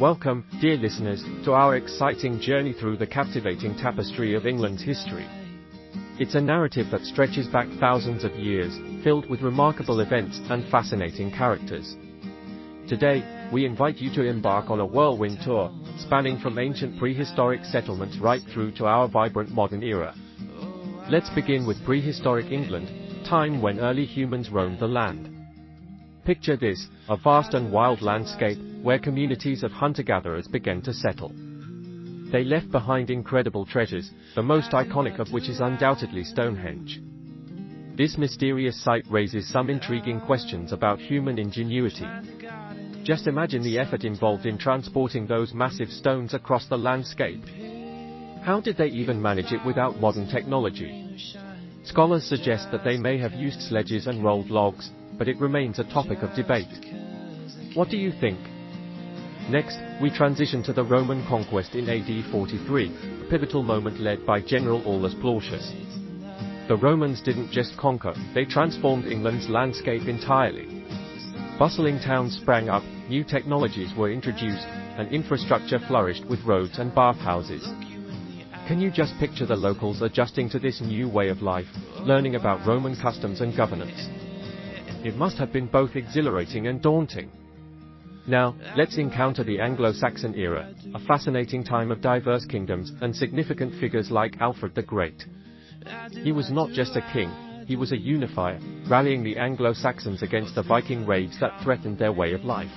Welcome, dear listeners, to our exciting journey through the captivating tapestry of England's history. It's a narrative that stretches back thousands of years, filled with remarkable events and fascinating characters. Today, we invite you to embark on a whirlwind tour, spanning from ancient prehistoric settlements right through to our vibrant modern era. Let's begin with prehistoric England, time when early humans roamed the land. Picture this, a vast and wild landscape, where communities of hunter-gatherers began to settle. They left behind incredible treasures, the most iconic of which is undoubtedly Stonehenge. This mysterious site raises some intriguing questions about human ingenuity. Just imagine the effort involved in transporting those massive stones across the landscape. How did they even manage it without modern technology? Scholars suggest that they may have used sledges and rolled logs, but it remains a topic of debate. What do you think? Next, we transition to the Roman conquest in AD 43, a pivotal moment led by General Aulus Plautius. The Romans didn't just conquer, they transformed England's landscape entirely. Bustling towns sprang up, new technologies were introduced, and infrastructure flourished with roads and bathhouses. Can you just picture the locals adjusting to this new way of life, learning about Roman customs and governance? It must have been both exhilarating and daunting. Now, let's encounter the Anglo-Saxon era, a fascinating time of diverse kingdoms and significant figures like Alfred the Great. He was not just a king, he was a unifier, rallying the Anglo-Saxons against the Viking raids that threatened their way of life.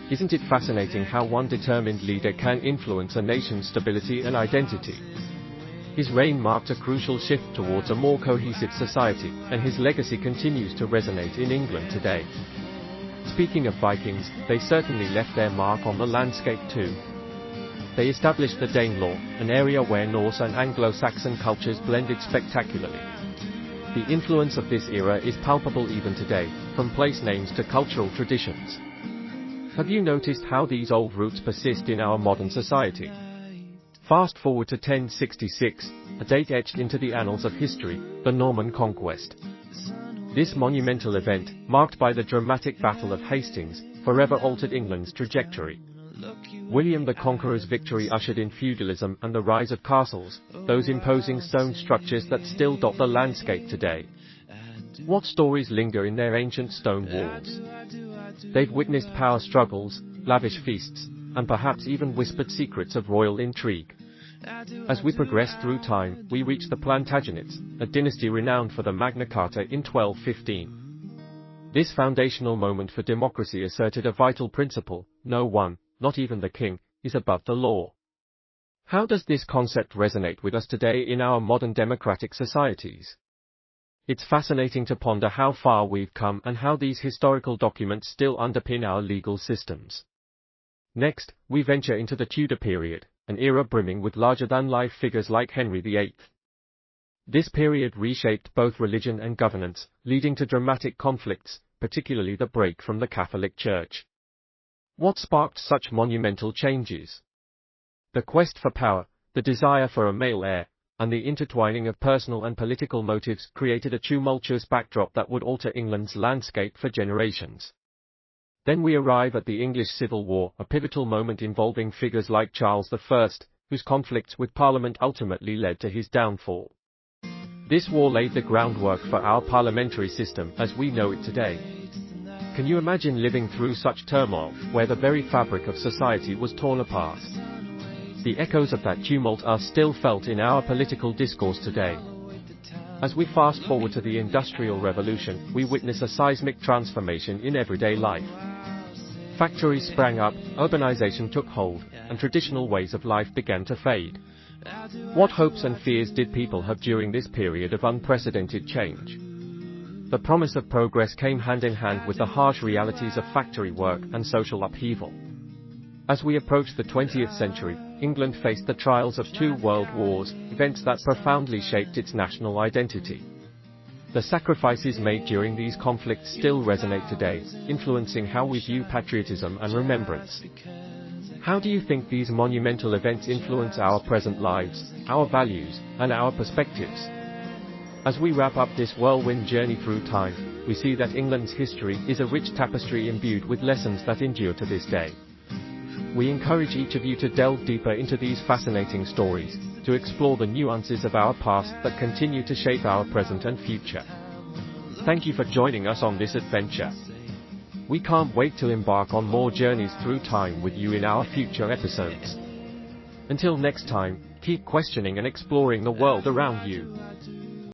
Isn't it fascinating how one determined leader can influence a nation's stability and identity? His reign marked a crucial shift towards a more cohesive society, and his legacy continues to resonate in England today. Speaking of Vikings, they certainly left their mark on the landscape too. They established the Danelaw, an area where Norse and Anglo-Saxon cultures blended spectacularly. The influence of this era is palpable even today, from place names to cultural traditions. Have you noticed how these old roots persist in our modern society? Fast forward to 1066, a date etched into the annals of history, the Norman Conquest. This monumental event, marked by the dramatic Battle of Hastings, forever altered England's trajectory. William the Conqueror's victory ushered in feudalism and the rise of castles, those imposing stone structures that still dot the landscape today. What stories linger in their ancient stone walls? They've witnessed power struggles, lavish feasts, and perhaps even whispered secrets of royal intrigue. As we progress through time, we reach the Plantagenets, a dynasty renowned for the Magna Carta in 1215. This foundational moment for democracy asserted a vital principle: no one, not even the king, is above the law. How does this concept resonate with us today in our modern democratic societies? It's fascinating to ponder how far we've come and how these historical documents still underpin our legal systems. Next, we venture into the Tudor period, an era brimming with larger-than-life figures like Henry VIII. This period reshaped both religion and governance, leading to dramatic conflicts, particularly the break from the Catholic Church. What sparked such monumental changes? The quest for power, the desire for a male heir, and the intertwining of personal and political motives created a tumultuous backdrop that would alter England's landscape for generations. Then we arrive at the English Civil War, a pivotal moment involving figures like Charles I, whose conflicts with Parliament ultimately led to his downfall. This war laid the groundwork for our parliamentary system as we know it today. Can you imagine living through such turmoil, where the very fabric of society was torn apart? The echoes of that tumult are still felt in our political discourse today. As we fast forward to the Industrial Revolution, we witness a seismic transformation in everyday life. Factories sprang up, urbanization took hold, and traditional ways of life began to fade. What hopes and fears did people have during this period of unprecedented change? The promise of progress came hand in hand with the harsh realities of factory work and social upheaval. As we approach the 20th century, England faced the trials of two world wars, events that profoundly shaped its national identity. The sacrifices made during these conflicts still resonate today, influencing how we view patriotism and remembrance. How do you think these monumental events influence our present lives, our values, and our perspectives? As we wrap up this whirlwind journey through time, we see that England's history is a rich tapestry imbued with lessons that endure to this day. We encourage each of you to delve deeper into these fascinating stories, to explore the nuances of our past that continue to shape our present and future. Thank you for joining us on this adventure. We can't wait to embark on more journeys through time with you in our future episodes. Until next time, keep questioning and exploring the world around you.